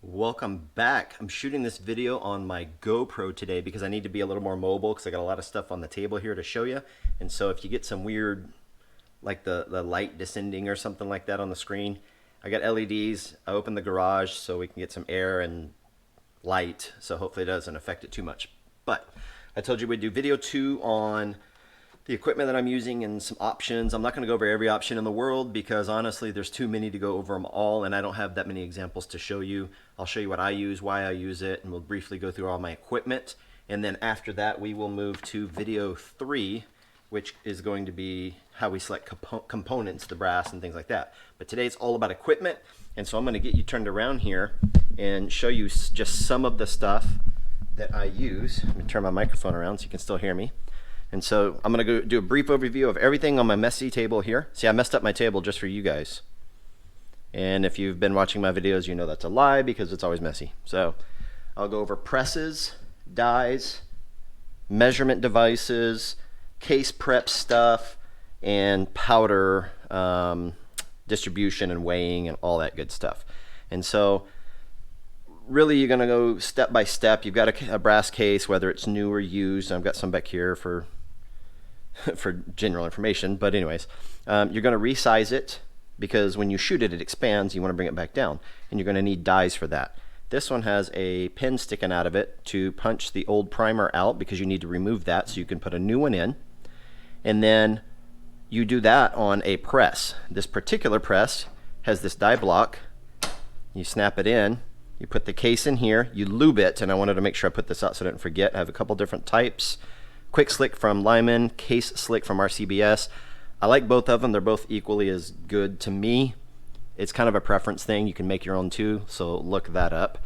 Welcome back. I'm shooting this video on my GoPro today because I need to be a little more mobile because I got a lot of stuff on the table here to show you. And so if you get some weird, like the light descending or something like that on the screen, I got LEDs. I opened the garage so we can get some air and light, so hopefully it doesn't affect it too much. But I told you we'd do video 2 on the equipment that I'm using and some options. I'm not going to go over every option in the world because honestly there's too many to go over them all, and I don't have that many examples to show you. I'll show you what I use, why I use it, and we'll briefly go through all my equipment. And then after that we will move to video 3, which is going to be how we select components, the brass and things like that. But today it's all about equipment, and so I'm going to get you turned around here and show you just some of the stuff that I use. Let me turn my microphone around so you can still hear me. And so I'm going to go do a brief overview of everything on my messy table here. See, I messed up my table just for you guys. And if you've been watching my videos, you know that's a lie because it's always messy. So I'll go over presses, dies, measurement devices, case prep stuff, and powder distribution and weighing and all that good stuff. And so really you're going to go step by step. You've got a brass case, whether it's new or used. I've got some back here for general information, but anyways, you're going to resize it because when you shoot it, it expands. You want to bring it back down, and you're going to need dies for that. This one has a pin sticking out of it to punch the old primer out because you need to remove that so you can put a new one in. And then you do that on a press. This particular press has this die block. You snap it in, you put the case in here, you lube it, and I wanted to make sure I put this out so I didn't forget. I have a couple different types. Quick Slick from Lyman, Case Slick from RCBS. I like both of them. They're both equally as good to me. It's kind of a preference thing. You can make your own too, so look that up.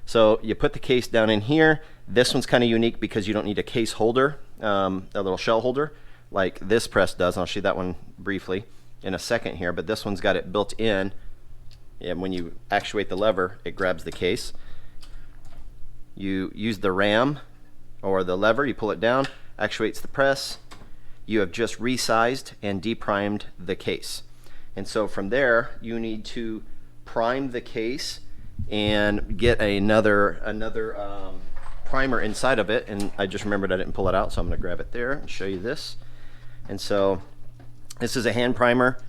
So you put the case down in here. This one's kind of unique because you don't need a case holder, a little shell holder, like this press does. I'll show you that one briefly in a second here, but this one's got it built in. And when you actuate the lever, it grabs the case. You use the ram or the lever, you pull it down, actuates the press. You have just resized and deprimed the case. And so from there, you need to prime the case and get another primer inside of it. And I just remembered I didn't pull it out, so I'm going to grab it there and show you this. And so this is a hand primer.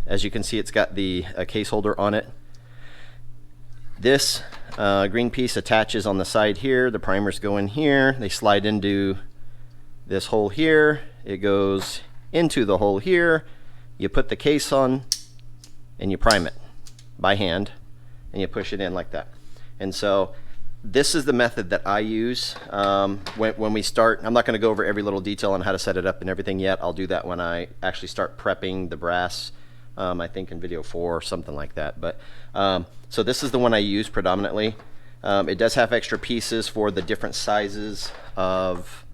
As you can see, it's got the case holder on it. This green piece attaches on the side here. The primers go in here. They slide into this hole here. It goes into the hole here. You put the case on and you prime it by hand and you push it in like that. And so this is the method that I use when we start. I'm not going to go over every little detail on how to set it up and everything yet. I'll do that when I actually start prepping the brass. I think in video 4 or something like that. But so this is the one I use predominantly. It does have extra pieces for the different sizes of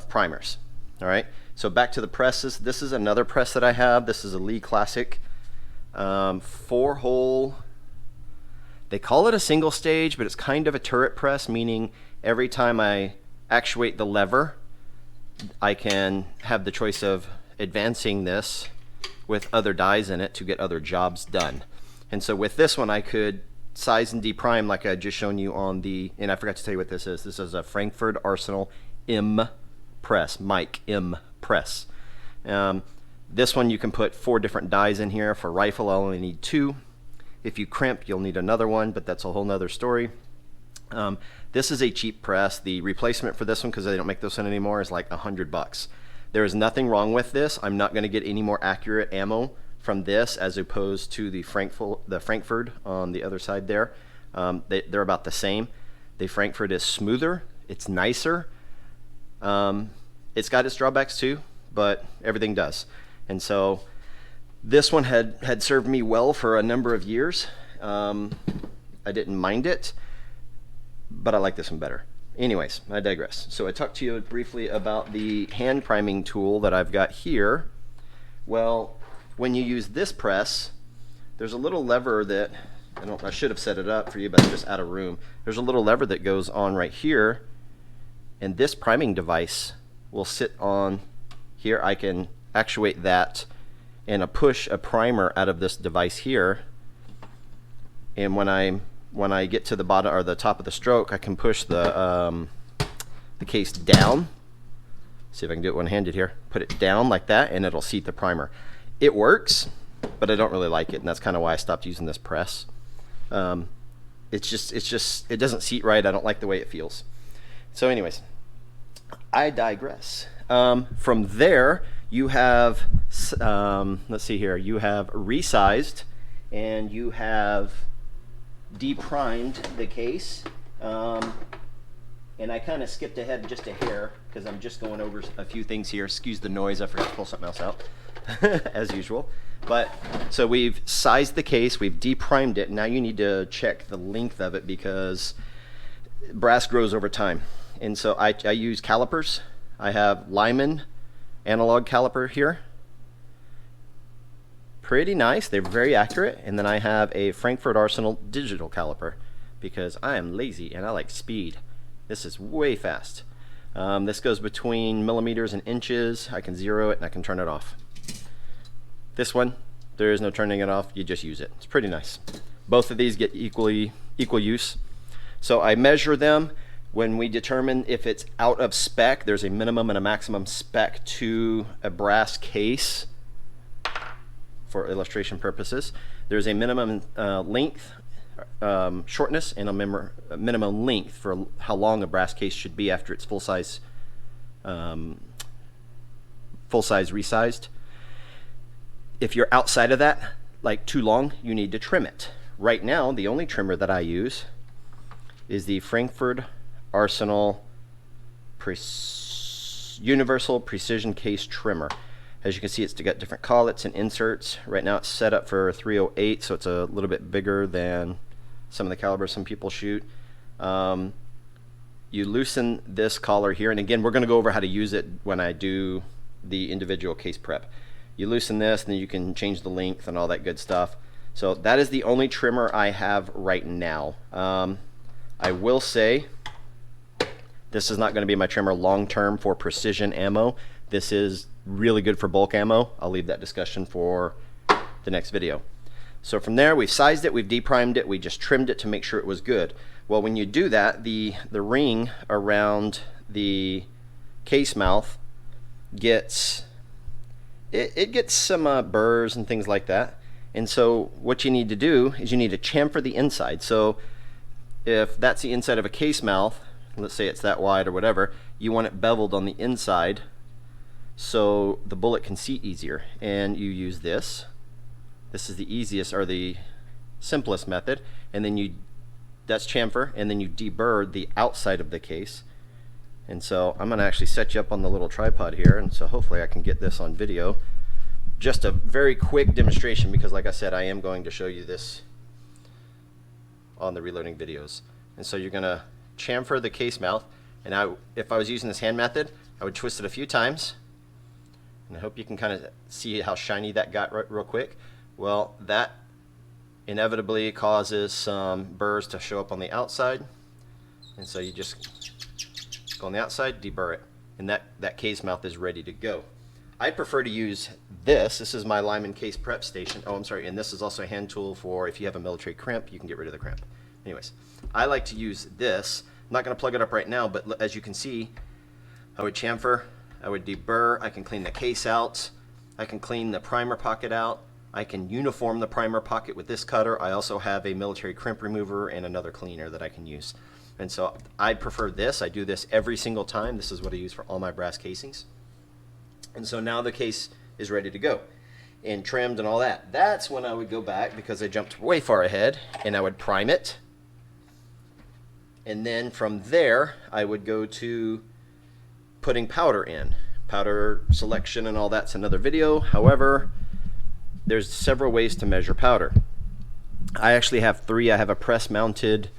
primers. All right, so back to the presses. This is another press that I have. This is a Lee Classic 4-hole. They call it a single stage, but it's kind of a turret press, meaning every time I actuate the lever, I can have the choice of advancing this with other dies in it to get other jobs done. And so with this one, I could size and deprime like I just shown you on the, and I forgot to tell you what this is. This is a Frankford Arsenal M press, Mike M press. This one you can put 4 different dies in here. For rifle, I'll only need 2. If you crimp, you'll need another one, but that's a whole nother story. This is a cheap press. The replacement for this one, because they don't make this one anymore, is like $100. There is nothing wrong with this. I'm not going to get any more accurate ammo from this as opposed to the Frankford on the other side there. They're about the same. The Frankford is smoother. It's nicer. It's got its drawbacks too, but everything does. And so this one had served me well for a number of years. I didn't mind it, but I like this one better. Anyways, I digress. So I talked to you briefly about the hand priming tool that I've got here. Well, when you use this press, there's a little lever that, I should have set it up for you, but I'm just out of room. There's a little lever that goes on right here, and this priming device will sit on here. I can actuate that and push a primer out of this device here. And when I'm when I get to the bottom or the top of the stroke, I can push the case down. See if I can do it one-handed here. Put it down like that, and it'll seat the primer. It works, but I don't really like it, and that's kind of why I stopped using this press. It doesn't seat right. I don't like the way it feels. So anyways, I digress. From there, you have, let's see here, you have resized and you have deprimed the case. And I kind of skipped ahead just a hair because I'm just going over a few things here. Excuse the noise, I forgot to pull something else out, as usual. But so we've sized the case, we've deprimed it. Now you need to check the length of it because brass grows over time. And so I use calipers. I have Lyman analog caliper here. Pretty nice, they're very accurate. And then I have a Frankford Arsenal digital caliper because I am lazy and I like speed. This is way fast. This goes between millimeters and inches. I can zero it and I can turn it off. This one, there is no turning it off. You just use it. It's pretty nice. Both of these get equal use. So I measure them. When we determine if it's out of spec, there's a minimum and a maximum spec to a brass case for illustration purposes. There's a minimum length, shortness, and a minimum length for how long a brass case should be after it's full size resized. If you're outside of that, like too long, you need to trim it. Right now, the only trimmer that I use is the Frankford Arsenal Universal Precision Case Trimmer. As you can see, it's got different collets and inserts. Right now it's set up for 308, so it's a little bit bigger than some of the calibers some people shoot. You loosen this collar here, and again, we're going to go over how to use it when I do the individual case prep. You loosen this, and then you can change the length and all that good stuff. So that is the only trimmer I have right now. I will say this is not going to be my trimmer long term for precision ammo. This is really good for bulk ammo. I'll leave that discussion for the next video. So from there, we've sized it, we've deprimed it, we just trimmed it to make sure it was good. Well, when you do that, the ring around the case mouth gets some burrs and things like that. And so what you need to do is you need to chamfer the inside. So if that's the inside of a case mouth, let's say it's that wide or whatever, you want it beveled on the inside so the bullet can seat easier. And you use this. This is the easiest or the simplest method. And then that's chamfer, and then you deburr the outside of the case. And so I'm going to actually set you up on the little tripod here, and so hopefully I can get this on video. Just a very quick demonstration because, like I said, I am going to show you this on the reloading videos. And so you're going to chamfer the case mouth, and if I was using this hand method, I would twist it a few times. And I hope you can kind of see how shiny that got real quick. Well, that inevitably causes some burrs to show up on the outside. And so you just go on the outside, deburr it, and that case mouth is ready to go. I prefer to use this. This is my Lyman case prep station. Oh, I'm sorry, and this is also a hand tool for if you have a military crimp, you can get rid of the crimp. Anyways, I like to use this. I'm not going to plug it up right now, but as you can see, I would chamfer, I would deburr, I can clean the case out, I can clean the primer pocket out, I can uniform the primer pocket with this cutter. I also have a military crimp remover and another cleaner that I can use. And so I prefer this. I do this every single time. This is what I use for all my brass casings. And so now the case is ready to go and trimmed and all that. That's when I would go back, because I jumped way far ahead, and I would prime it. And then from there, I would go to putting powder in. Powder selection and all that's another video. However, there's several ways to measure powder. I actually have three. I have a press mounted,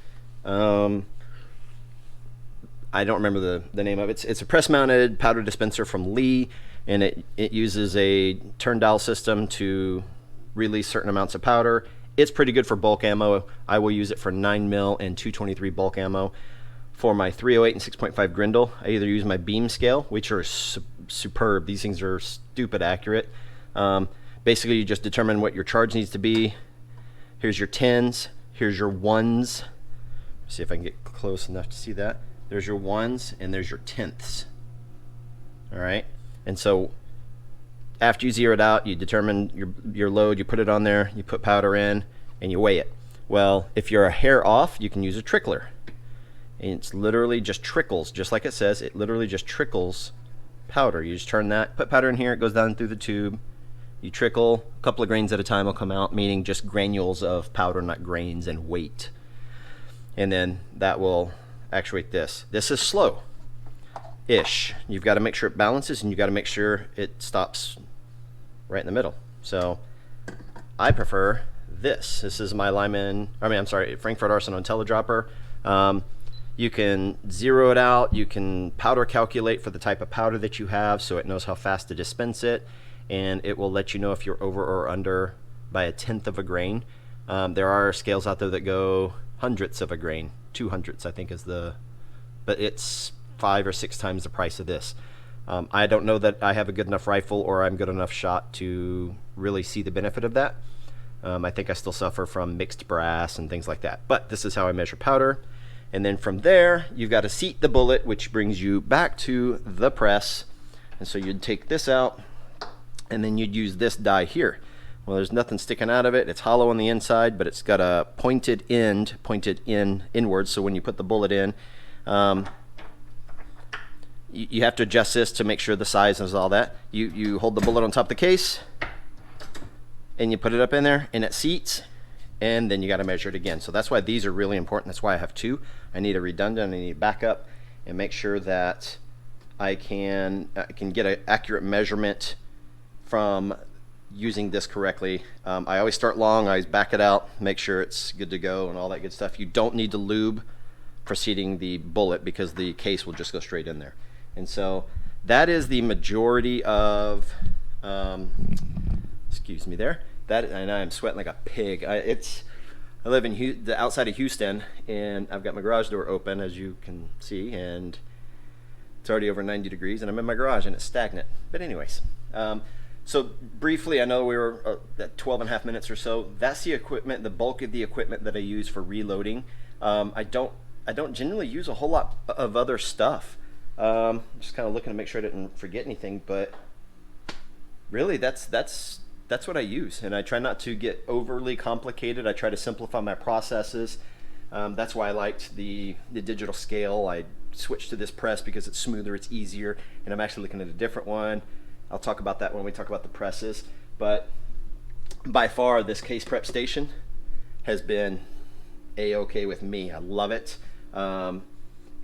I don't remember the name of it. It's a press mounted powder dispenser from Lee, and it uses a turn dial system to release certain amounts of powder. It's pretty good for bulk ammo. I will use it for 9mm and 223 bulk ammo. For my 308 and 6.5 Grindle, I either use my beam scale, which are superb. These things are stupid accurate. Basically, you just determine what your charge needs to be. Here's your 10s, Here's your ones. See if I can get close enough to see that. There's your ones and there's your tenths. All right. And so after you zero it out, you determine your load, you put it on there, you put powder in, and you weigh it. Well, if you're a hair off, you can use a trickler. And it's literally just trickles, just like it says, it literally just trickles powder. You just turn that, put powder in here, it goes down through the tube. You trickle, a couple of grains at a time will come out, meaning just granules of powder, not grains and weight. And then that will actuate this. This is slow-ish. You've got to make sure it balances, and you've got to make sure it stops right in the middle. So I prefer this. This is my Frankford Arsenal IntelliDropper. You can zero it out. You can powder calculate for the type of powder that you have, so it knows how fast to dispense it, and it will let you know if you're over or under by a tenth of a grain. There are scales out there that go hundredths of a grain, 200ths I think is but it's 5 or 6 times the price of this. I don't know that I have a good enough rifle or I'm good enough shot to really see the benefit of that. I think I still suffer from mixed brass and things like that, but this is how I measure powder. And then from there, you've got to seat the bullet, which brings you back to the press. And so you'd take this out, and then you'd use this die here. Well, there's nothing sticking out of it. It's hollow on the inside, but it's got a pointed end, pointed inwards. So when you put the bullet in, you have to adjust this to make sure the size is all that. You hold the bullet on top of the case, and you put it up in there, and it seats. And then you got to measure it again. So that's why these are really important. That's why I have 2. I need a redundant, I need backup, and make sure that I can get an accurate measurement from using this correctly. I always start long, I always back it out, make sure it's good to go and all that good stuff. You don't need to lube for seating the bullet because the case will just go straight in there. And so that is the majority of, excuse me there. And I'm sweating like a pig. I live in the outside of Houston, and I've got my garage door open, as you can see, and it's already over 90 degrees, and I'm in my garage, and it's stagnant. But anyways, so briefly, I know we were at 12 and a half minutes or so. That's the equipment, the bulk of the equipment that I use for reloading. I don't generally use a whole lot of other stuff. Just kind of looking to make sure I didn't forget anything, but really, that's what I use, and I try not to get overly complicated. I try to simplify my processes. That's why I liked the digital scale. I switched to this press because it's smoother, it's easier, and I'm actually looking at a different one. I'll talk about that when we talk about the presses. But by far, this case prep station has been a-okay with me. I love it. And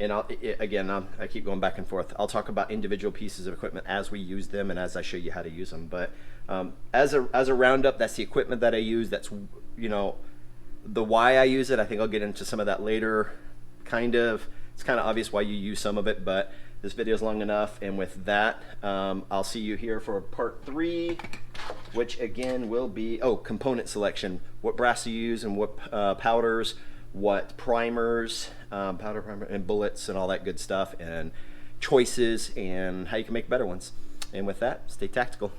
I keep going back and forth. I'll talk about individual pieces of equipment as we use them and as I show you how to use them. But as a roundup, that's the equipment that I use. That's, the why I use it. I think I'll get into some of that later. It's kind of obvious why you use some of it, but this video is long enough. And with that, I'll see you here for part 3, which again will be, component selection. What brass to use and what powders, what primers, powder primer and bullets and all that good stuff, and choices and how you can make better ones. And with that, stay tactical.